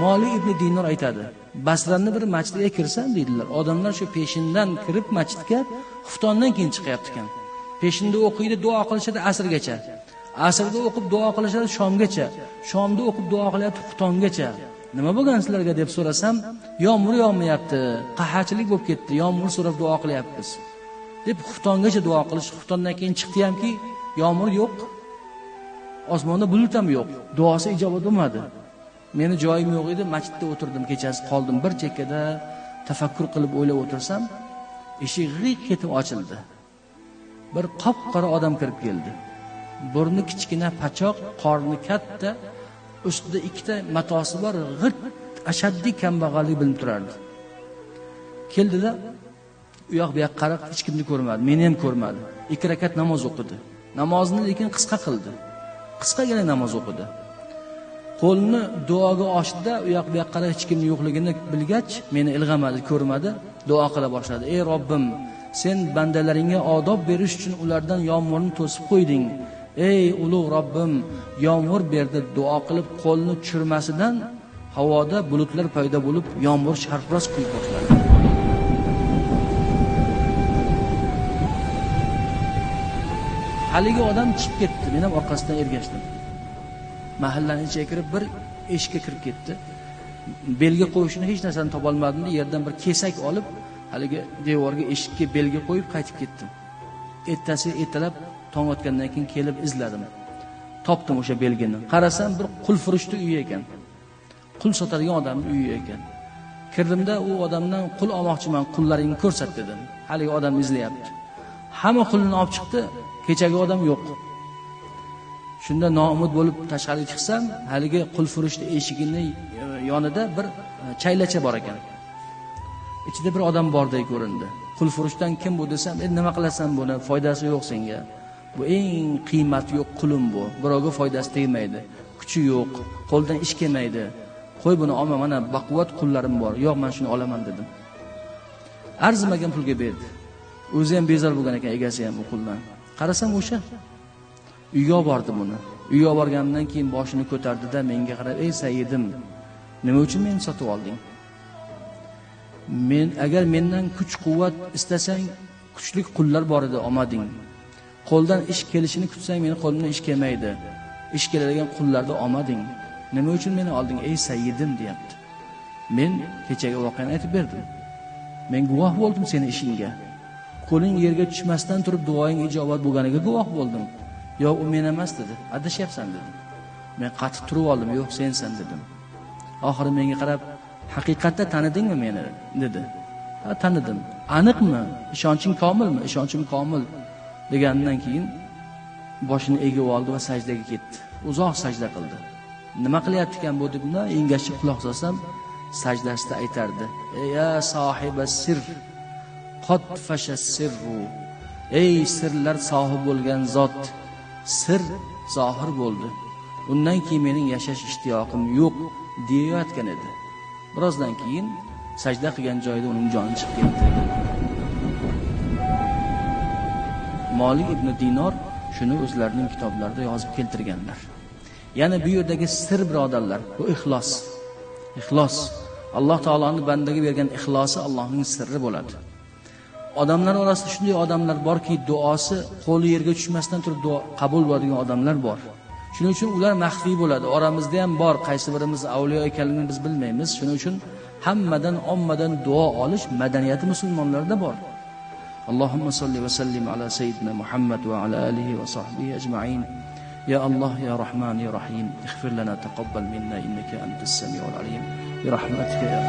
Malik ibn Dinor aytadi, Basrani bir masjidga kirsam deydilar, odamlar shu peshindan kirib masjidga xuftondan keyin chiqyapti ekan. Peshinda o'qiydi, duo qilishadi asrgacha. Asrda o'qib duo qilishadi shomgacha. Shomda o'qib duo qilyapti xuftongacha. Nima bo'lgan sizlarga deb so'rasam, yomg'ir yog'mayapti, qahachilik bo'lib ketdi, yomg'ir so'rab duo qilyapmiz deb xuftongacha duo qilish. Xuftondan keyin chiqdi hamki, yomg'ir yo'q. Osmonda bulut ham yo'q. Duosi ijobat bo'lmadi. Meni joyim yo'q edi, masjidda o'tirdim, kechasi qoldim bir chekkada tafakkur qilib o'ylab o'tirsam, eshik g'iq etib ochildi. Bir qop-qora odam kirib keldi. Burni kichkina, pachoq, qorni katta, ustida ikkita matosi bor, g'irt, ashaddiy kambag'allik bilinib turardi. Keldida, u yoq bu yoqqa qarab hech kimni ko'rmadi, meni ham ko'rmadi. 2 rakat namoz o'qidi. Namozni lekin qisqa qildi. Qisqagina namoz o'qidi. Qo'lni duoga ochdi-da, u yoq bu yoqqa qarab hech kimning yo'qligini bilgach, meni ilg'amadi, ko'rmadi, duo qila boshladi. Ey Robbim, sen bandalaringga odob berish uchun ulardan yomg'irni to'sib qo'yding. Ey ulug' Robbim, yomg'ir berdi, duo qilib qo'lni tushirmasidan havoda bulutlar paydo bo'lib, yomg'ir sharqros quyib boshladi. Haligi odam chiqib ketdi, men ham orqasidan ergashdim. Mahallaning ichiga kirib bir eshikka kirib ketdi. Belgi qo'yishni hech narsani topa olmadim, yerdan bir kesak olib, haligi devorga, eshikka belgi qo'yib qaytib ketdim. Ertasi ertalab tong otgandan keyin kelib izladim. Topdim o'sha belgini. Qarasam bir qulfurushli uy ekan. Qul sotadigan odamning uyi ekan. Kirdimda u odamdan qul olmoqchiman, qullaringni ko'rsat dedim. Haligi odam izlayapti. Hamma qulni olib chiqdi, kechagi odam yo'q. Shunda noumid bo'lib tashqariga chiqsam, haligi qulfurushli eshigining yonida bir chaylacha bor ekan. Ichida bir odam bordek ko'rindi. Qulfurushdan kim bu desam, nima qilasan buni? Foydasi yo'q senga. Bu eng qiymati yo'q qulim bu. Birovga foydasi tegmaydi. Kuchi yo'q, qo'ldan ish kelmaydi. Qo'y buni olma, mana baquvvat qullarim bor. Yo'q, men shuni olaman dedim. Arzimagan pulga berdi. O'zi ham bezor bo'lgan ekan, egasi ham u quldan. Qarasam o'sha uyga bordi buni. Uyga borgandan keyin boshini ko'tardi-da menga qarab, "Ey sayyidim, nima uchun meni sotib olding? Men agar mendan kuch-quvvat istasang, kuchli qullar bor edi, olmading. Qo'ldan ish kelishini kutsang, meni qo'limdan ish kelmaydi. Ish keladigan qullarni olmading. Nima uchun meni olding, ey sayyidim?" deyapti. Men kechagi voqeani aytib berdim. Men guvoh bo'ldim seni ishingga. Qo'ling yerga tushmasdan turib duoing ijobat bo'lganiga guvoh bo'ldim. "Yo'q, u men emas" dedi. "Adashyapsan" dedim. Men qatib turib oldim. "Yo'q, sensan" dedim. Oxiri menga qarab, "Haqiqatda tanidingmi meni?" dedi. "Ha, tanidim." "Aniqmi? Ishonching komilmi?" "Ishonchim komil" degandan keyin boshini egib oldi va sajdaga ketdi. Uzoq sajda qildi. Nima qilyapti ekan bu deb engashib quloq solsam, sajdasida aytardi: "Ya sohibas sir, qad fashas sirru." Ey sirlar sohibi bo'lgan zot, sir zohir bo'ldi. Undan keyin mening yashash ishtiyoqim yo'q deyayotgan edi. Birozdan keyin sajda qilgan joyida uning joni chiqib ketdi. Malik ibn Dinor shuni o'zlarining kitoblarida yozib keltirganlar. Ya'ni bu yerdagi sir birodarlar, bu ixlos. Ixlos Alloh taoloning bandaga bergan ixlosi Allohning sirri bo'ladi. Odamlar orasida shunday odamlar borki, duosi qo'li yerga tushmasdan turib duo qabul bo'ladigan odamlar bor. Shuning uchun ular maxfiy bo'ladi. Oramizda ham bor, qaysi birimiz avliyo ekanligini biz bilmaymiz. Shuning uchun hammadan ommadan duo olish madaniyati musulmonlarda bor. Allohumma salli va sallim ala sayyidina Muhammad va ala alihi va sahbihi ajma'in. Ya Allah, ya Rahman, ya Rahim, ighfir lana, taqabbal minna innaka antas samiul alim. Bi rahmatika ya